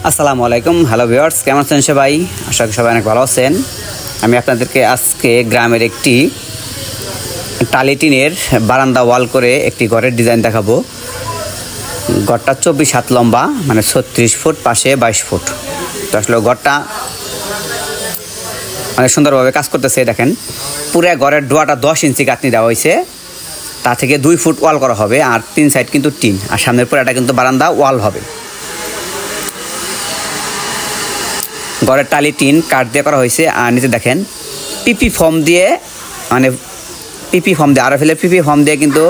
আসসালামু আলাইকুম, hello viewers, কেমন আছেন সবাই? আশা করি সবাই অনেক ভালো আছেন। আমি আপনাদেরকে আজকে গ্রামের একটি টালি টিনের বারান্দা ওয়াল করে একটি ঘরের ডিজাইন দেখাবো। ঘরটা 24 হাত লম্বা, মানে 36 ফুট, পাশে 22 ফুট। তো আসলে ঘরটা অনেক সুন্দরভাবে কাজ করতেছে। দেখেন, পুরো ঘরের ডোয়াটা 10 ইঞ্চি গাঁথনি দেওয়া হয়েছে, তা থেকে 2 ফুট ওয়াল করা হবে, আর 3 সাইড কিন্তু টিন, আর সামনের পুরোটা কিন্তু বারান্দা ওয়াল হবে। ঘরের টালি টিন কাঠ দিয়ে করা হয়েছে, আর নিচে দেখেন পিপি ফর্ম দিয়ে, মানে পিপি ফর্ম দিয়ে আরএফএল পিপি ফর্ম দিয়ে কিন্তু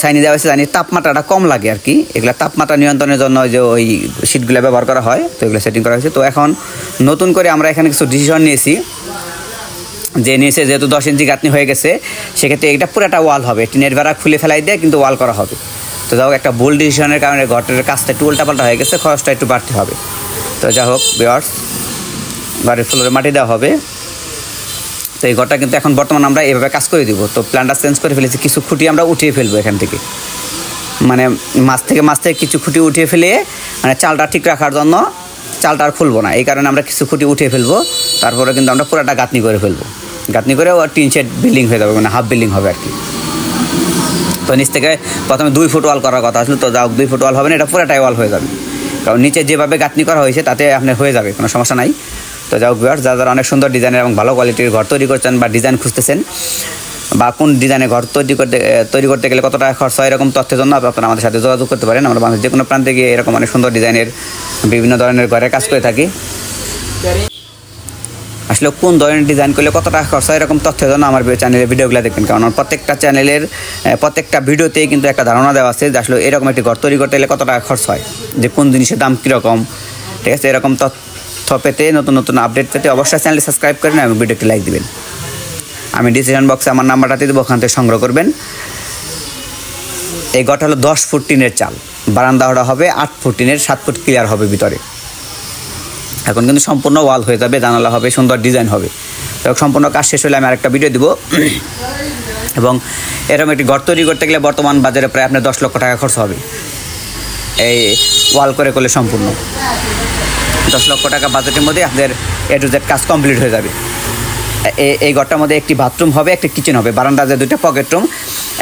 সাইনি দেওয়া হয়েছে, জানি তাপমাত্রাটা কম লাগে আর কি। এগুলো তাপমাত্রা নিয়ন্ত্রণের জন্য যে ওই শীটগুলো ব্যবহার করা হয়, তো এগুলো সেটিং করা হয়েছে। তো এখন নতুন করে আমরা এখানে কিছু ডিসিশন নিয়েছি, যেহেতু 10 ইঞ্চি গাঁথনি হয়ে গেছে, সেক্ষেত্রে এটা পুরোটা ওয়াল হবে, টিনের বেড়া খুলে ফেলাই দিয়ে কিন্তু ওয়াল করা হবে। তো যাই হোক, একটা বোল্ড ডিসিশনের কারণে ঘরটার কাজটা একটু উল্টাপাল্টা হয়ে গেছে, খরচটা একটু বাড়তে হবে। তো যাই হোক ভিউয়ার্স, বাড়ির ফ্লোরে মাটি দেওয়া হবে। তো এই ঘরটা কিন্তু এখন বর্তমানে আমরা এইভাবে কাজ করে দিব। তো প্ল্যানটা চেঞ্জ করে ফেলেছি, কিছু খুঁটি আমরা উঠিয়ে ফেলবো এখান থেকে, মানে মাছ থেকে কিছু খুঁটি উঠিয়ে ফেলে, মানে চালটা ঠিক রাখার জন্য চালটা আর খুলবো না, এই কারণে আমরা কিছু খুঁটি উঠিয়ে ফেলবো। তারপরে কিন্তু আমরা পুরোটা গাঁথনি করে ফেলবো, গাঁথনি করে টিন শেড বিল্ডিং হয়ে যাবে, মানে হাফ বিল্ডিং হবে আর কি। তো নিচ থেকে প্রথমে 2 ফুট ওয়াল করার কথা আসলে, তো যাও 2 ফুট ওয়াল হবে না, এটা পুরোটাই ওয়াল হয়ে যাবে, কারণ নিচে যেভাবে গাঁথনি করা হয়েছে তাতে আপনার হয়ে যাবে, কোনো সমস্যা নাই। তো যাই হোক ভিউয়ার্স, যারা অনেক সুন্দর ডিজাইনের এবং ভালো কোয়ালিটির ঘর তৈরি করছেন বা ডিজাইন খুঁজতেছেন, বা কোন ডিজাইনের ঘর তৈরি করতে গেলে কত টাকা খরচ হয়, এরকম তথ্যের জন্য আপনারা আমাদের সাথে যোগাযোগ করতে পারেন। আমরা বাংলাদেশের যে কোনো প্রান্তে গিয়ে এরকম অনেক সুন্দর ডিজাইনের বিভিন্ন ধরনের ঘরের কাজ করে থাকি। আসলে কোন ধরনের ডিজাইন করলে কত টাকা খরচ হয়, এরকম তথ্যের জন্য আমার চ্যানেলের ভিডিওগুলো দেখবেন, কারণ প্রত্যেকটা চ্যানেলের প্রত্যেকটা ভিডিওতেই কিন্তু একটা ধারণা দেওয়া আছে যে আসলে এরকম একটি ঘর তৈরি করতে গেলে কত টাকা খরচ হয়, যে কোন জিনিসের দাম কীরকম। ঠিক আছে, এরকম তথ্য পেতে, নতুন নতুন আপডেট পেতে অবশ্যই চ্যানেলটি সাবস্ক্রাইব করেন এবং ভিডিওটি লাইক দিবেন। আমি ডিসক্রিপশন বক্সে আমার নাম্বারটা দিয়ে দেবো, ওখান থেকে সংগ্রহ করবেন। এই ঘরটা হলো 10 ফুট টিনের চাল, বারান্দাটা হবে 8 ফুট টিনের, 7 ফুট ক্লিয়ার হবে ভিতরে। এখন কিন্তু সম্পূর্ণ ওয়াল হয়ে যাবে, জানালা হবে, সুন্দর ডিজাইন হবে। তো সম্পূর্ণ কাজ শেষ হলে আমি আরেকটা ভিডিও দিব। এবং এরকম একটি ঘর তৈরি করতে গেলে বর্তমান বাজারে প্রায় আপনার 10 লক্ষ টাকা খরচ হবে, এই ওয়াল করলে সম্পূর্ণ 10 লক্ষ টাকা বাজেটের মধ্যে আপনাদের A to Z কাজ কমপ্লিট হয়ে যাবে। এই ঘরটার মধ্যে একটি বাথরুম হবে, একটি কিচেন হবে, বারান্দা যে 2টা পকেট রুম,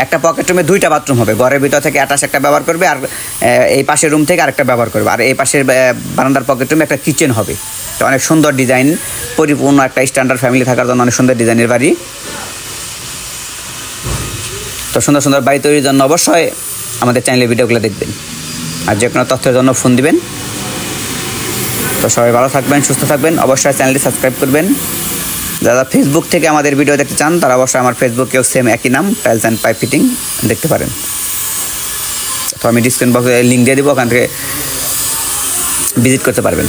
একটা পকেট রুমে 2টা বাথরুম হবে। ঘরের ভিতর থেকে অ্যাটাচ একটা ব্যবহার করবে, আর এই পাশের রুম থেকে আরেকটা ব্যবহার করবে, আর এই পাশের বারান্দার পকেট রুমে একটা কিচেন হবে। তো অনেক সুন্দর ডিজাইন, পরিপূর্ণ একটা স্ট্যান্ডার্ড ফ্যামিলি থাকার জন্য অনেক সুন্দর ডিজাইনের বাড়ি। তো সুন্দর সুন্দর বাড়ি তৈরির জন্য অবশ্যই আমাদের চ্যানেলের ভিডিওগুলো দেখবেন, আর যে কোনো তথ্যের জন্য ফোন দিবেন। তো সবাই ভালো থাকবেন, সুস্থ থাকবেন, অবশ্যই চ্যানেলটি সাবস্ক্রাইব করবেন। যারা ফেসবুক থেকে আমাদের ভিডিও দেখতে চান তারা অবশ্যই আমার ফেসবুকেও সেম একই নাম, টাইলস অ্যান্ড পাইপ ফিটিং, দেখতে পারেন। তো আমি ডিসক্রিপশন বক্সে লিঙ্ক দিয়ে দেবো, ওখান থেকে ভিজিট করতে পারবেন।